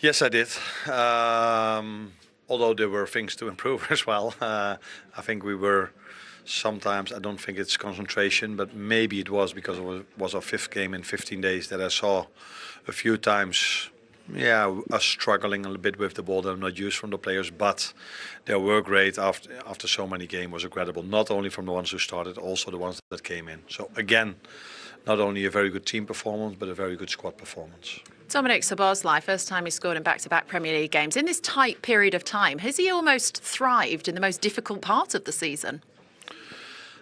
Yes, I did. Although there were things to improve as well. I think we were sometimes, I don't think it's concentration, but maybe it was because it was our fifth game in 15 days that I saw a few times, us struggling a little bit with the ball that I'm not used from the players, but they were great after so many games. Was incredible, not only from the ones who started, also the ones that came in. So again, not only a very good team performance, but a very good squad performance. Dominic Szoboszlai, first time he scored in back-to-back Premier League games. In this tight period of time, has he almost thrived in the most difficult part of the season?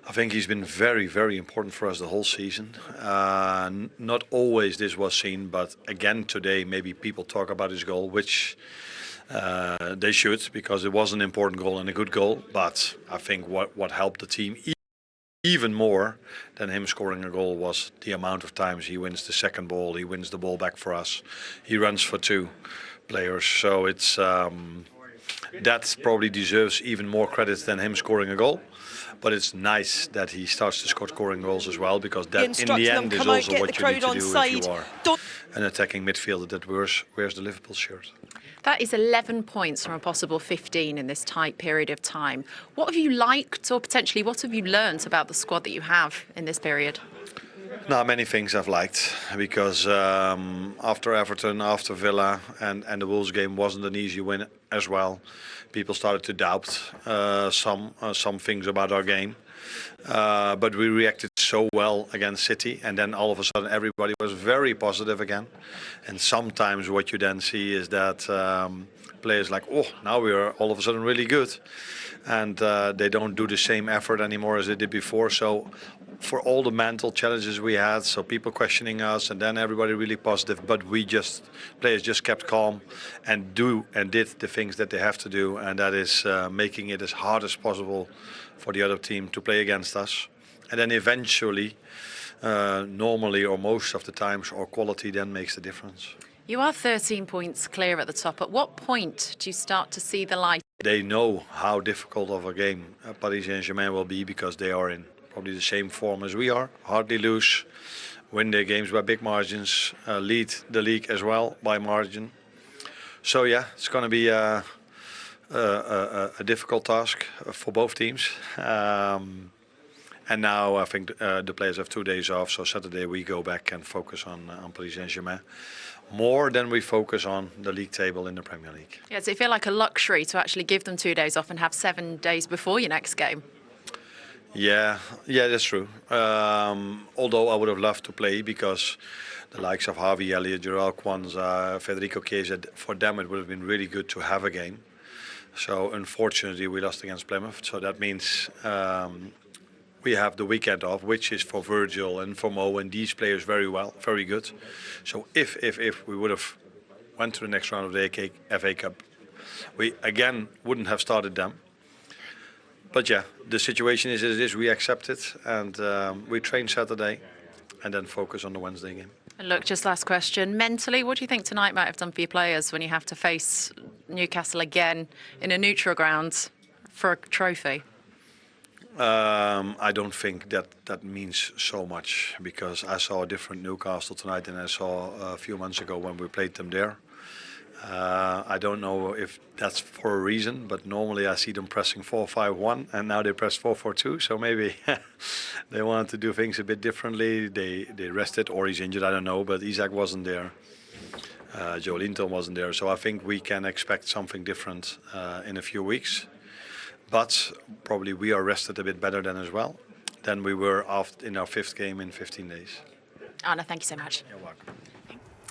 I think he's been very, very important for us the whole season. Not always this was seen, but again today maybe people talk about his goal, which they should, because it was an important goal and a good goal. But I think what helped the team even more than him scoring a goal was the amount of times he wins the second ball, he wins the ball back for us, he runs for two players. So it's that probably deserves even more credit than him scoring a goal. But it's nice that he starts to scoring goals as well, because that in the end is also what you need to do if you are an attacking midfielder that wears the Liverpool shirt. That is 11 points from a possible 15 in this tight period of time. What have you liked, or potentially what have you learnt about the squad that you have in this period? No, many things I've liked, because after Everton, after Villa, and the Wolves game wasn't an easy win as well. People started to doubt some things about our game, but we reacted so well against City, and then all of a sudden everybody was very positive again. And sometimes what you then see is that players like, oh, now we are all of a sudden really good, and they don't do the same effort anymore as they did before. So for all the mental challenges we had, so people questioning us, and then everybody really positive, but players just kept calm and did the things that they have to do, and that is making it as hard as possible for the other team to play against us. And then eventually, normally or most of the times, our quality then makes the difference. You are 13 points clear at the top. At what point do you start to see the light? They know how difficult of a game Paris Saint-Germain will be, because they are in probably the same form as we are. Hardly lose, win their games by big margins, lead the league as well by margin. So yeah, it's going to be a difficult task for both teams. And now I think the players have 2 days off, so Saturday we go back and focus on Paris Saint-Germain more than we focus on the league table in the Premier League. Yeah, does it feel like a luxury to actually give them 2 days off and have 7 days before your next game? Yeah, that's true. Although I would have loved to play, because the likes of Harvey Elliott, Joao Kwanzaa, Federico Chiesa, for them it would have been really good to have a game. So unfortunately we lost against Plymouth, so that means we have the weekend off, which is for Virgil and for Mo and these players very good. So if we would have went to the next round of the FA Cup, we again wouldn't have started them. But yeah, the situation is as it is. We accept it, and we train Saturday and then focus on the Wednesday game. And look, just last question. Mentally, what do you think tonight might have done for your players when you have to face Newcastle again in a neutral ground for a trophy? I don't think that means so much, because I saw a different Newcastle tonight than I saw a few months ago when we played them there. I don't know if that's for a reason, but normally I see them pressing 4-5-1, and now they press 4-4-2. So maybe they wanted to do things a bit differently. They rested, or he's injured, I don't know. But Isaac wasn't there. Joe Linton wasn't there. So I think we can expect something different in a few weeks. But probably we are rested a bit better than we were in our fifth game in 15 days. Arne, thank you so much. You're welcome.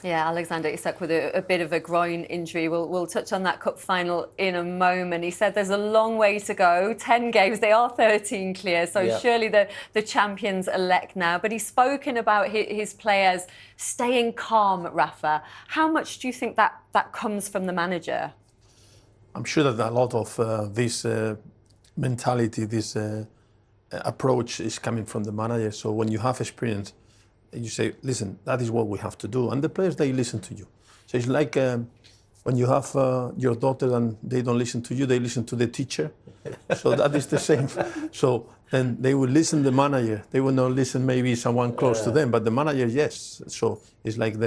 Yeah, Alexander Isak with a bit of a groin injury. We'll touch on that cup final in a moment. He said there's a long way to go. 10 games, they are 13 clear, so yeah. Surely the champions-elect now. But he's spoken about his players staying calm, Rafa. How much do you think that comes from the manager? I'm sure that a lot of this mentality, this approach is coming from the manager. So when you have experience, you say, listen, that is what we have to do. And the players, they listen to you. So it's like when you have your daughter and they don't listen to you, they listen to the teacher. So that is the same. So then they will listen to the manager. They will not listen maybe someone close to them, but the manager, yes. So it's like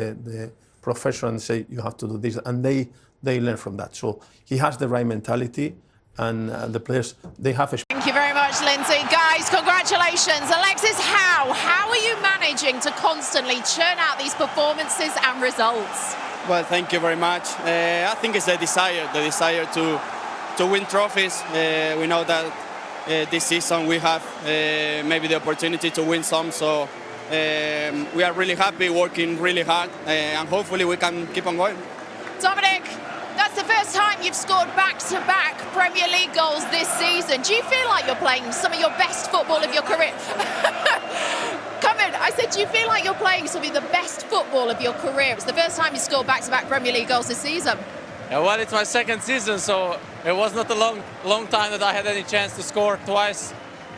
professional and say you have to do this, and they learn from that. So he has the right mentality, and the players, they have a. Thank you very much, Lindsay. Guys, congratulations. Alexis, how are you managing to constantly churn out these performances and results? Well, thank you very much. I think it's the desire to win trophies. We know that this season we have maybe the opportunity to win some, so we are really happy, working really hard, and hopefully we can keep on going. Dominic, that's the first time you've scored back-to-back Premier League goals this season. Do you feel like you're playing some of your best football of your career? Come in. I said, do you feel like you're playing some of the best football of your career? It's the first time you scored back-to-back Premier League goals this season. Yeah, well, it's my second season, so it was not a long time that I had any chance to score twice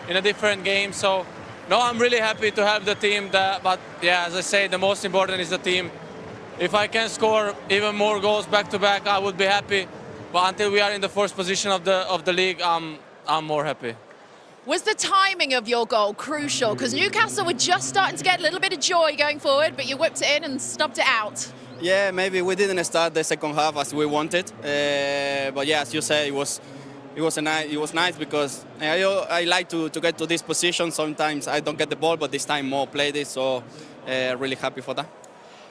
in a different game. So, no, I'm really happy to have the team. But yeah, as I say, the most important is the team. If I can score even more goals back-to-back, I would be happy. But until we are in the first position of the league, I'm more happy. Was the timing of your goal crucial? Because Newcastle were just starting to get a little bit of joy going forward, but you whipped it in and stubbed it out. Yeah, maybe we didn't start the second half as we wanted, but yeah, as you said, it was nice because I like to get to this position. Sometimes I don't get the ball, but this time Mo played it, so really happy for that.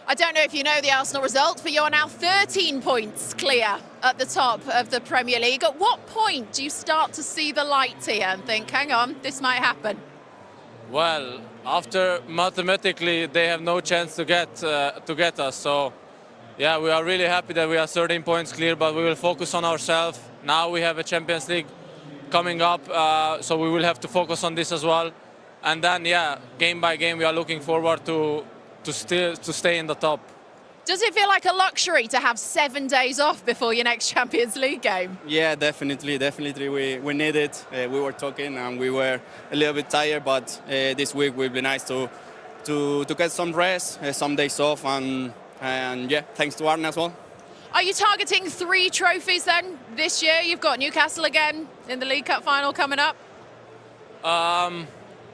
I don't know if you know the Arsenal result, but you're now 13 points clear at the top of the Premier League. At what point do you start to see the light here and think, hang on, this might happen? Well, after mathematically they have no chance to get us. So, yeah, we are really happy that we are 13 points clear, but we will focus on ourselves. Now we have a Champions League coming up, so we will have to focus on this as well. And then, yeah, game by game, we are looking forward to stay in the top. Does it feel like a luxury to have 7 days off before your next Champions League game? Yeah, definitely. We need it. We were talking and we were a little bit tired, but this week will be nice to get some rest, some days off, and yeah, thanks to Arne as well. Are you targeting 3 trophies then this year? You've got Newcastle again in the League Cup final coming up.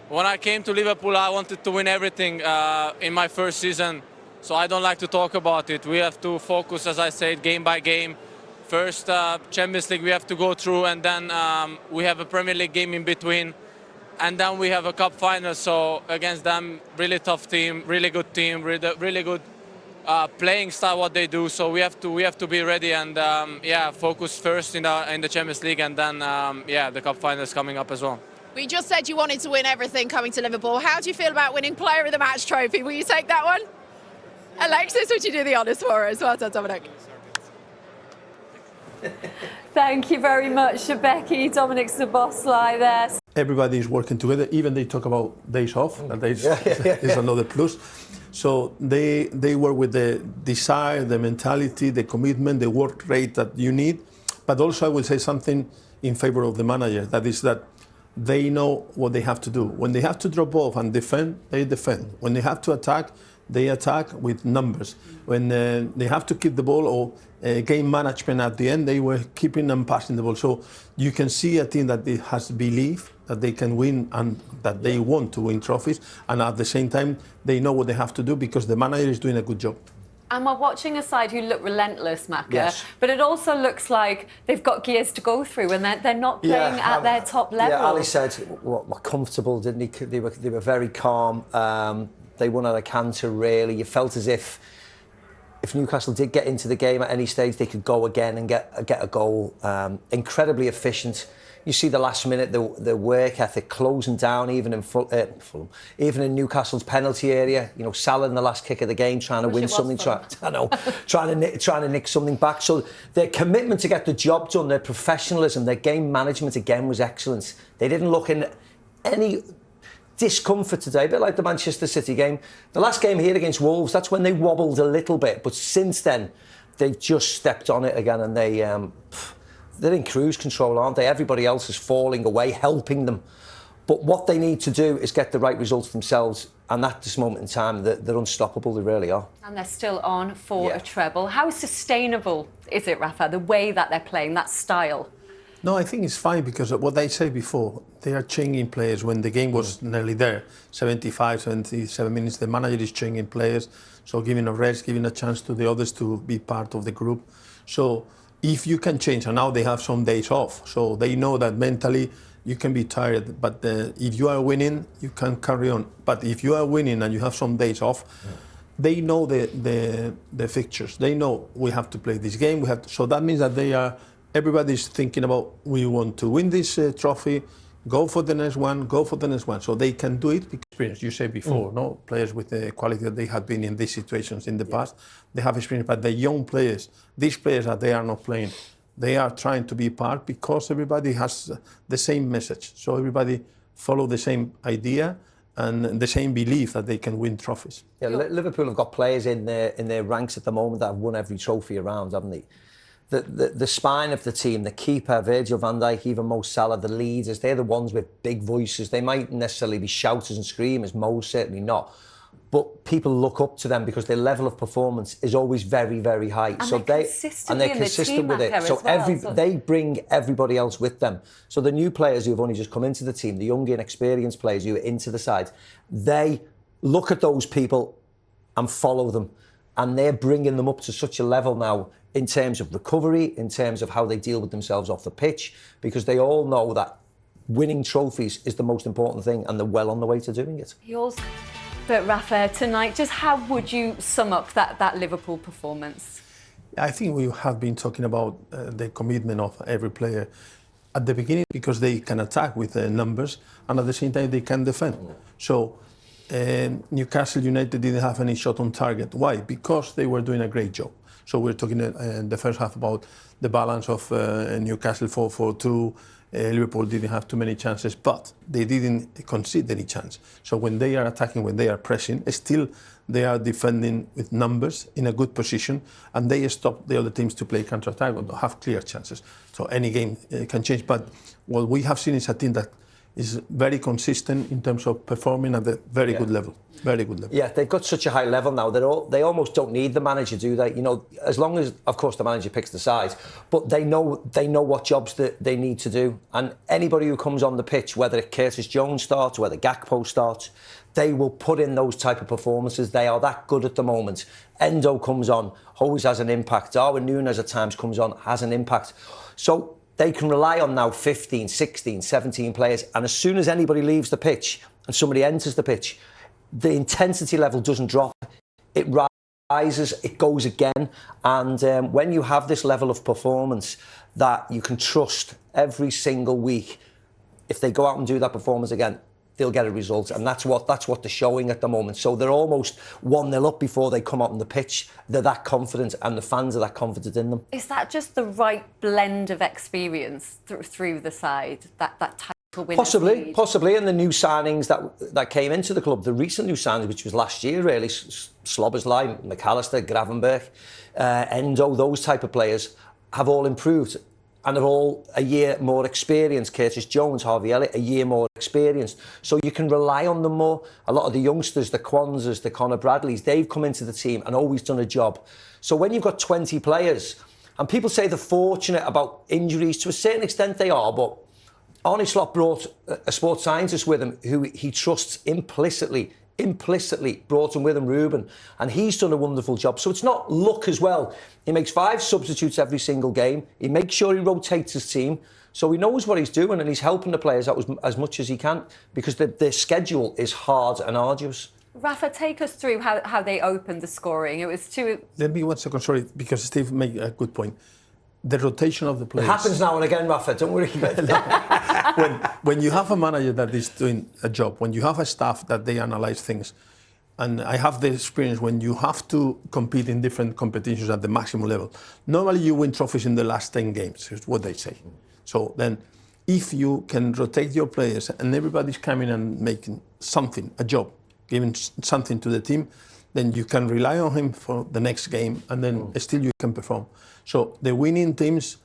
When I came to Liverpool, I wanted to win everything in my first season. So I don't like to talk about it. We have to focus, as I said, game by game. First Champions League we have to go through, and then we have a Premier League game in between. And then we have a cup final. So against them, really tough team, really good playing style what they do. So we have to be ready and yeah, focus first in the Champions League, and then yeah, the cup final is coming up as well. We just said you wanted to win everything coming to Liverpool. How do you feel about winning Player of the Match trophy? Will you take that one? Alexis, would you do the honours for us? Well done, Dominic. Thank you very much, Becky. Dominic's the boss lie there. Everybody is working together. Even they talk about days off. And is another plus. So they work with the desire, the mentality, the commitment, the work rate that you need. But also I will say something in favour of the manager. That is that they know what they have to do. When they have to drop off and defend, they defend. When they have to attack, they attack with numbers. When they have to keep the ball or game management at the end, they were keeping and passing the ball. So you can see a team that has belief that they can win and that they want to win trophies. And at the same time, they know what they have to do because the manager is doing a good job. And we're watching a side who look relentless, Macca, yes. But it also looks like they've got gears to go through and they're not playing at their top level. Yeah, Ali said, were comfortable, didn't he? They were very calm. They won at a canter, really. You felt as if Newcastle did get into the game at any stage, they could go again and get a goal. Incredibly efficient. You see the last minute, the work ethic closing down, even in Fulham, even in Newcastle's penalty area. You know, Salah in the last kick of the game, trying to win something. Trying to nick something back. So their commitment to get the job done, their professionalism, their game management again was excellent. They didn't look in any discomfort today, a bit like the Manchester City game. The last game here against Wolves, that's when they wobbled a little bit, but since then they've just stepped on it again, and they're in cruise control, aren't they? Everybody else is falling away, helping them. But what they need to do is get the right results themselves, and at this moment in time, they're unstoppable, they really are. And they're still on for a treble. How sustainable is it, Rafa, the way that they're playing, that style? No, I think it's fine because of what I said before, they are changing players when the game was nearly there, 75, 77 minutes, the manager is changing players, so giving a rest, giving a chance to the others to be part of the group. So if you can change, and now they have some days off, so they know that mentally you can be tired, but if you are winning, you can carry on. But if you are winning and you have some days off, they know the fixtures. They know we have to play this game. So that means that everybody's thinking about we want to win this trophy, go for the next one, go for the next one. So they can do it. Experience, you said before, no players with the quality that they have been in these situations in the past, they have experience. But the young players, these players that they are not playing, they are trying to be part because everybody has the same message. So everybody follow the same idea and the same belief that they can win trophies. Yeah, Liverpool have got players in their ranks at the moment that have won every trophy around, haven't they? The spine of the team, the keeper, Virgil van Dijk, even Mo Salah, the leaders, they're the ones with big voices. They might necessarily be shouters and screamers, Mo's certainly not. But people look up to them because their level of performance is always very, very high. And so they're consistent with it. So they bring everybody else with them. So the new players who've only just come into the team, the young inexperienced players who are into the side, they look at those people and follow them. And they're bringing them up to such a level now in terms of recovery, in terms of how they deal with themselves off the pitch, because they all know that winning trophies is the most important thing and they're well on the way to doing it. But Rafa, tonight, just how would you sum up that Liverpool performance? I think we have been talking about the commitment of every player at the beginning because they can attack with the numbers and at the same time they can defend. So Newcastle United didn't have any shot on target. Why? Because they were doing a great job. So we're talking in the first half about the balance of Newcastle 4-4-2. Liverpool didn't have too many chances, but they didn't concede any chance. So when they are attacking, when they are pressing, still they are defending with numbers in a good position, and they stop the other teams to play counter-attack or have clear chances. So any game can change. But what we have seen is a team that is very consistent in terms of performing at a very good level. Very good level. Yeah, they've got such a high level now. They almost don't need the manager, do they? You know, as long as, of course, the manager picks the sides, but they know what jobs that they need to do. And anybody who comes on the pitch, whether Curtis Jones starts, whether Gakpo starts, they will put in those type of performances. They are that good at the moment. Endo comes on, always has an impact. Darwin Núñez at times comes on, has an impact. So they can rely on now 15, 16, 17 players. And as soon as anybody leaves the pitch and somebody enters the pitch, the intensity level doesn't drop. It rises, it goes again. And when you have this level of performance that you can trust every single week, if they go out and do that performance again, they'll get a result. And that's what they're showing at the moment. So they're almost 1-0 up before they come out on the pitch. They're that confident and the fans are that confident in them. Is that just the right blend of experience through the side, that type of winner? Possibly. And the new signings that came into the club, the recent new signings, which was last year really, Slobberslai, McAllister, Gravenberch, Endo, those type of players have all improved. And they're all a year more experienced. Curtis Jones, Harvey Elliott, a year more experienced. So you can rely on them more. A lot of the youngsters, the Kwanzas, the Conor Bradleys, they've come into the team and always done a job. So when you've got 20 players, and people say they're fortunate about injuries, to a certain extent they are, but Arne Slot brought a sports scientist with him who he trusts implicitly brought him with him, Ruben, and he's done a wonderful job. So it's not luck as well. He makes 5 substitutes every single game. He makes sure he rotates his team. So he knows what he's doing and he's helping the players out as much as he can because their schedule is hard and arduous. Rafa, take us through how they opened the scoring. It was two... Let me 1 second, sorry, because Steve made a good point. The rotation of the players. It happens now and again, Rafa, don't worry about it. When you have a manager that is doing a job, when you have a staff that they analyse things, and I have the experience when you have to compete in different competitions at the maximum level. Normally you win trophies in the last 10 games, is what they say. So then if you can rotate your players and everybody's coming and making something, a job, giving something to the team, then you can rely on him for the next game and then still you can perform. So the winning teams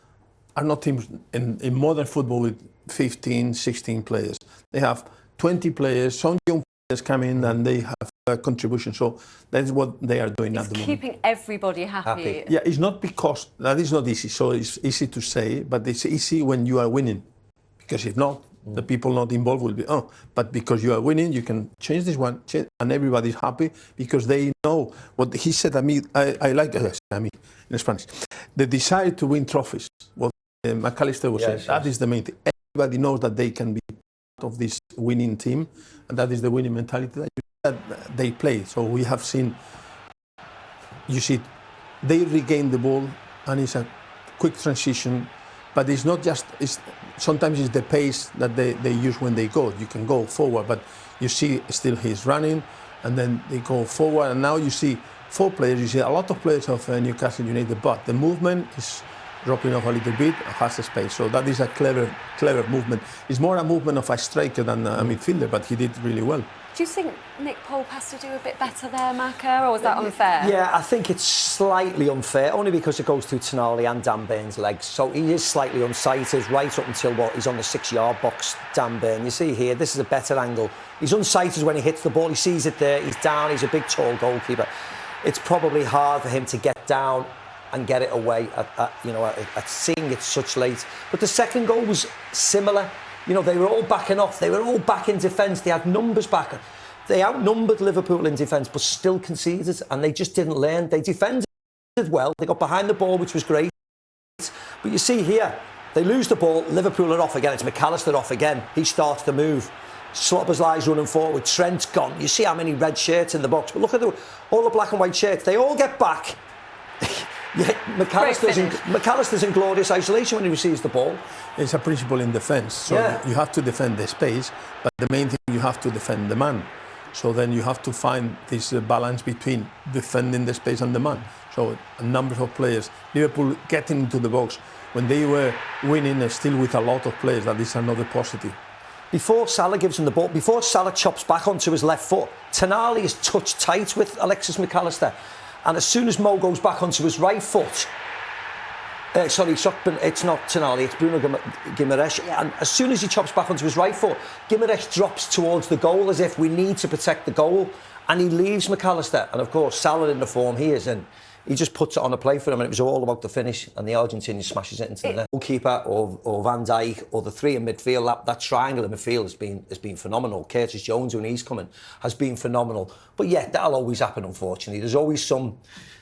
are not teams in modern football with 15, 16 players. They have 20 players, some young come in and they have a contribution. So that's what they are doing It's at the moment. keeping everybody happy. Yeah, it's not because that is not easy. So it's easy to say, but it's easy when you are winning. Because if not, the people not involved will be, but because you are winning, you can change this one, and everybody's happy because they know what he said. I like in Spanish, the desire to win trophies. What McAllister was saying, that is the main thing. Everybody knows that they can be part of this winning team, and that is the winning mentality that they play. So we have seen, you see, they regain the ball, and it's a quick transition. But it's not just, sometimes it's the pace that they use when they go. You can go forward, but you see still he's running, and then they go forward. And now you see 4 players, you see a lot of players of Newcastle United, but the movement is dropping off a little bit, has a space. So that is a clever movement. It's more a movement of a striker than a midfielder, but he did really well. Do you think Nick Pope has to do a bit better there, Maka, or was that unfair? Yeah, I think it's slightly unfair, only because it goes through Tonali and Dan Burns' legs. So he is slightly unsighted right up until he's on the 6-yard box, Dan Burn. You see here, this is a better angle. He's unsighted when he hits the ball. He sees it there. He's down. He's a big, tall goalkeeper. It's probably hard for him to get down and get it away at seeing it such late. But the second goal was similar. You know, they were all backing off. They were all back in defence. They had numbers back. They outnumbered Liverpool in defence, but still conceded, and they just didn't learn. They defended well. They got behind the ball, which was great. But you see here, they lose the ball. Liverpool are off again. It's McAllister off again. He starts to move. Szoboszlai's running forward. Trent's gone. You see how many red shirts in the box. But look at all the black and white shirts. They all get back. Yeah, McAllister's in glorious isolation when he receives the ball. It's a principle in defence. So you have to defend the space, but the main thing, you have to defend the man. So then you have to find this balance between defending the space and the man. So a number of players, Liverpool getting into the box, when they were winning still with a lot of players, that is another positive. Before Salah gives him the ball, before Salah chops back onto his left foot, Tonali is touched tight with Alexis McAllister. And as soon as Mo goes back onto his right foot, it's not Tonali, it's Bruno Guimaraes. And as soon as he chops back onto his right foot, Guimaraes drops towards the goal as if we need to protect the goal. And he leaves McAllister. And of course, Salah in the form he is in, he just puts it on a play for him, and it was all about the finish. And the Argentinian smashes it into the net. Goalkeeper or Van Dijk or the 3 in midfield, that triangle in midfield has been phenomenal. Curtis Jones, when he's coming, has been phenomenal. But yeah, that'll always happen, unfortunately. There's always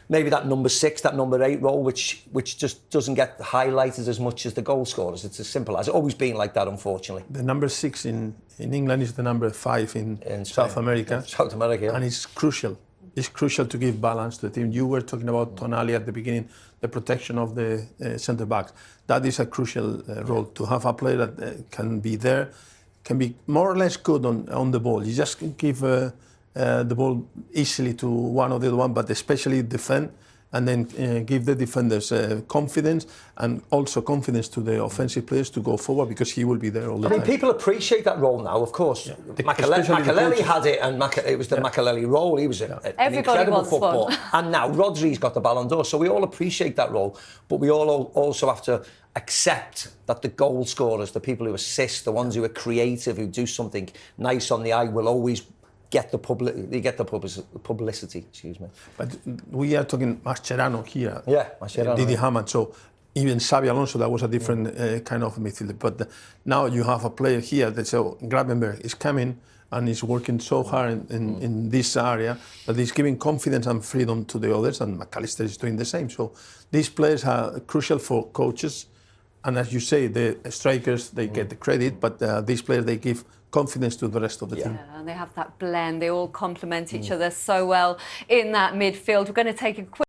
maybe that number 6, that number 8 role, which just doesn't get highlighted as much as the goal scorers. It's as simple as it's always been like that, unfortunately. The number 6 in England is the number 5 in South America. South America, yeah. And it's crucial. It's crucial to give balance to the team. You were talking about Tonali at the beginning, the protection of the centre backs. That is a crucial role, to have a player that can be there, can be more or less good on the ball. You just give the ball easily to one or the other one, but especially defend, and then give the defenders confidence, and also confidence to the offensive players to go forward, because he will be there all the time. People appreciate that role now, of course. Yeah. Makelele had it, and it was the Makelele role. He was an incredible footballer. And now Rodri's got the Ballon d'Or, so we all appreciate that role, but we all also have to accept that the goal scorers, the people who assist, the ones who are creative, who do something nice on the eye, will always get the publicity, excuse me. But we are talking Mascherano here. Yeah, Mascherano. Didi Hamann. So even Xabi Alonso, that was a different kind of midfielder. But now you have a player here that Gravenberch is coming and is working so hard in this area that he's giving confidence and freedom to the others, and McAllister is doing the same. So these players are crucial for coaches. And as you say, the strikers, they get the credit, but these players, they give confidence to the rest of the team. Yeah, and they have that blend. They all complement each other so well in that midfield. We're going to take a quick